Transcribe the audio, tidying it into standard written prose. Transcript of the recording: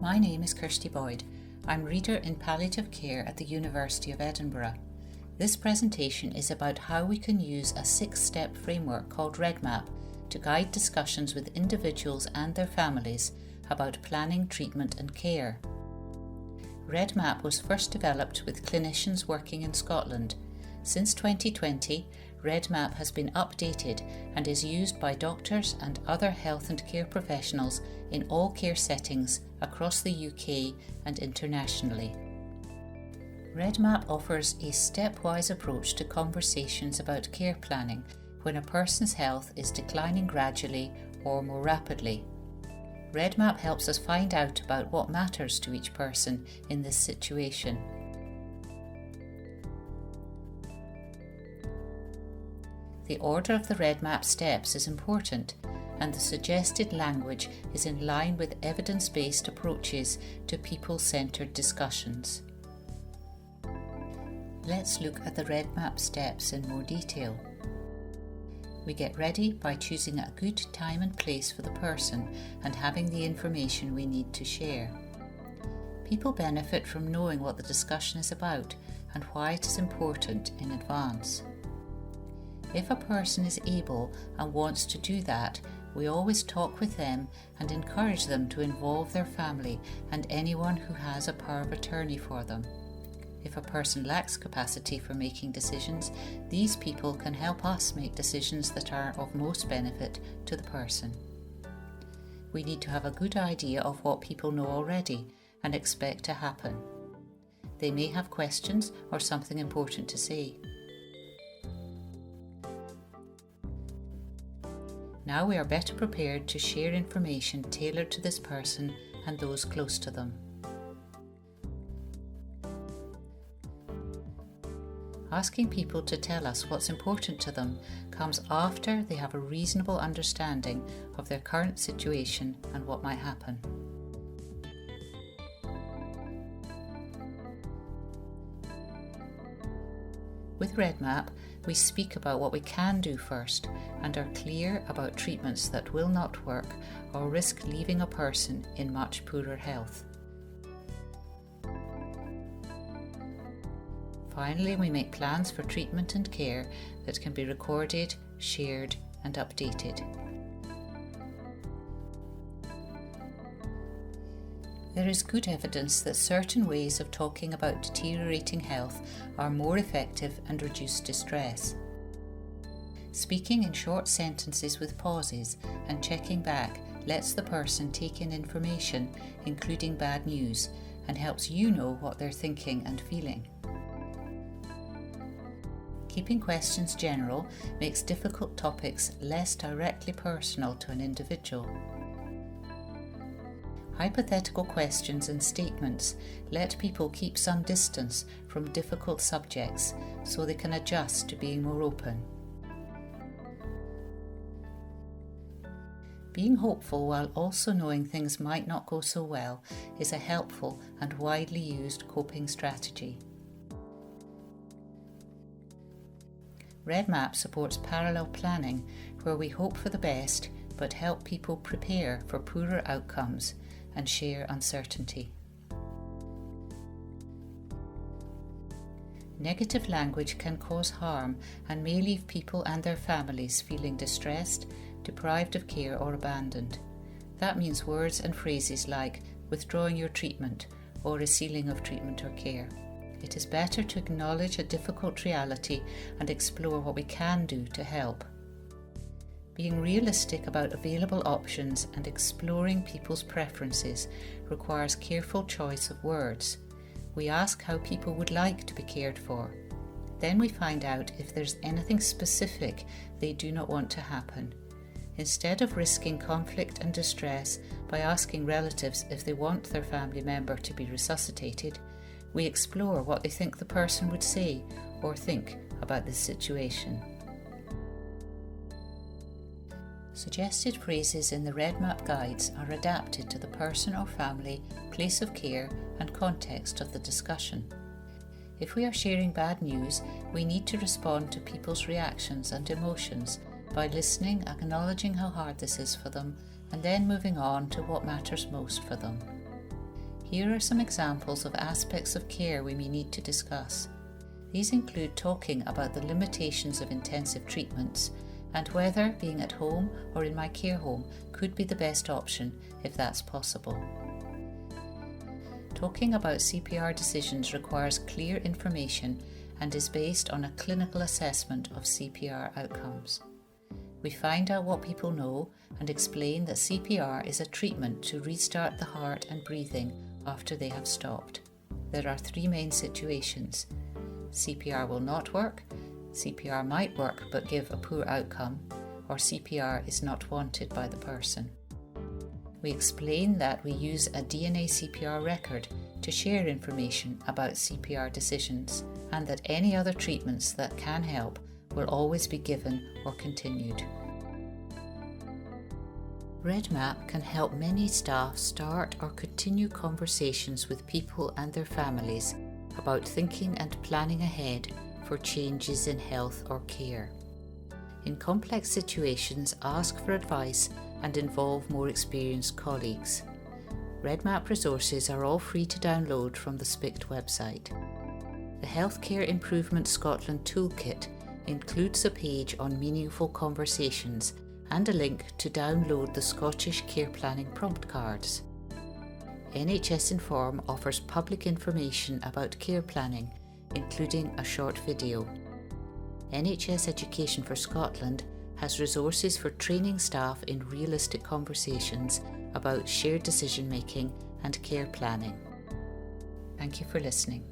My name is Kirsty Boyd. I'm Reader in Palliative Care at the University of Edinburgh. This presentation is about how we can use a 6-step framework called Redmap to guide discussions with individuals and their families about planning, treatment and care. Redmap was first developed with clinicians working in Scotland. Since 2020, Redmap has been updated and is used by doctors and other health and care professionals in all care settings across the UK and internationally. Redmap offers a stepwise approach to conversations about care planning when a person's health is declining gradually or more rapidly. Redmap helps us find out about what matters to each person in this situation. The order of the Redmap steps is important, and the suggested language is in line with evidence-based approaches to people-centred discussions. Let's look at the Redmap steps in more detail. We get ready by choosing a good time and place for the person and having the information we need to share. People benefit from knowing what the discussion is about and why it is important in advance. If a person is able and wants to do that, we always talk with them and encourage them to involve their family and anyone who has a power of attorney for them. If a person lacks capacity for making decisions, these people can help us make decisions that are of most benefit to the person. We need to have a good idea of what people know already and expect to happen. They may have questions or something important to say. Now we are better prepared to share information tailored to this person and those close to them. Asking people to tell us what's important to them comes after they have a reasonable understanding of their current situation and what might happen. With Redmap, we speak about what we can do first and are clear about treatments that will not work or risk leaving a person in much poorer health. Finally, we make plans for treatment and care that can be recorded, shared and updated. There is good evidence that certain ways of talking about deteriorating health are more effective and reduce distress. Speaking in short sentences with pauses and checking back lets the person take in information, including bad news, and helps you know what they're thinking and feeling. Keeping questions general makes difficult topics less directly personal to an individual. Hypothetical questions and statements let people keep some distance from difficult subjects so they can adjust to being more open. Being hopeful while also knowing things might not go so well is a helpful and widely used coping strategy. Redmap supports parallel planning, where we hope for the best but help people prepare for poorer outcomes and share uncertainty. Negative language can cause harm and may leave people and their families feeling distressed, deprived of care or abandoned. That means words and phrases like withdrawing your treatment or a ceiling of treatment or care. It is better to acknowledge a difficult reality and explore what we can do to help. Being realistic about available options and exploring people's preferences requires careful choice of words. We ask how people would like to be cared for. Then we find out if there's anything specific they do not want to happen. Instead of risking conflict and distress by asking relatives if they want their family member to be resuscitated, we explore what they think the person would say or think about this situation. Suggested phrases in the Redmap guides are adapted to the person or family, place of care and context of the discussion. If we are sharing bad news, we need to respond to people's reactions and emotions by listening, acknowledging how hard this is for them, and then moving on to what matters most for them. Here are some examples of aspects of care we may need to discuss. These include talking about the limitations of intensive treatments and whether being at home or in my care home could be the best option if that's possible. Talking about CPR decisions requires clear information and is based on a clinical assessment of CPR outcomes. We find out what people know and explain that CPR is a treatment to restart the heart and breathing after they have stopped. There are 3 main situations. CPR will not work, CPR might work but give a poor outcome, or CPR is not wanted by the person. We explain that we use a DNA CPR record to share information about CPR decisions and that any other treatments that can help will always be given or continued. Redmap can help many staff start or continue conversations with people and their families about thinking and planning ahead for changes in health or care. In complex situations, ask for advice and involve more experienced colleagues. Redmap resources are all free to download from the SPICT website. The Healthcare Improvement Scotland Toolkit includes a page on meaningful conversations and a link to download the Scottish Care Planning prompt cards. NHS Inform offers public information about care planning, including a short video. NHS Education for Scotland has resources for training staff in realistic conversations about shared decision making and care planning. Thank you for listening.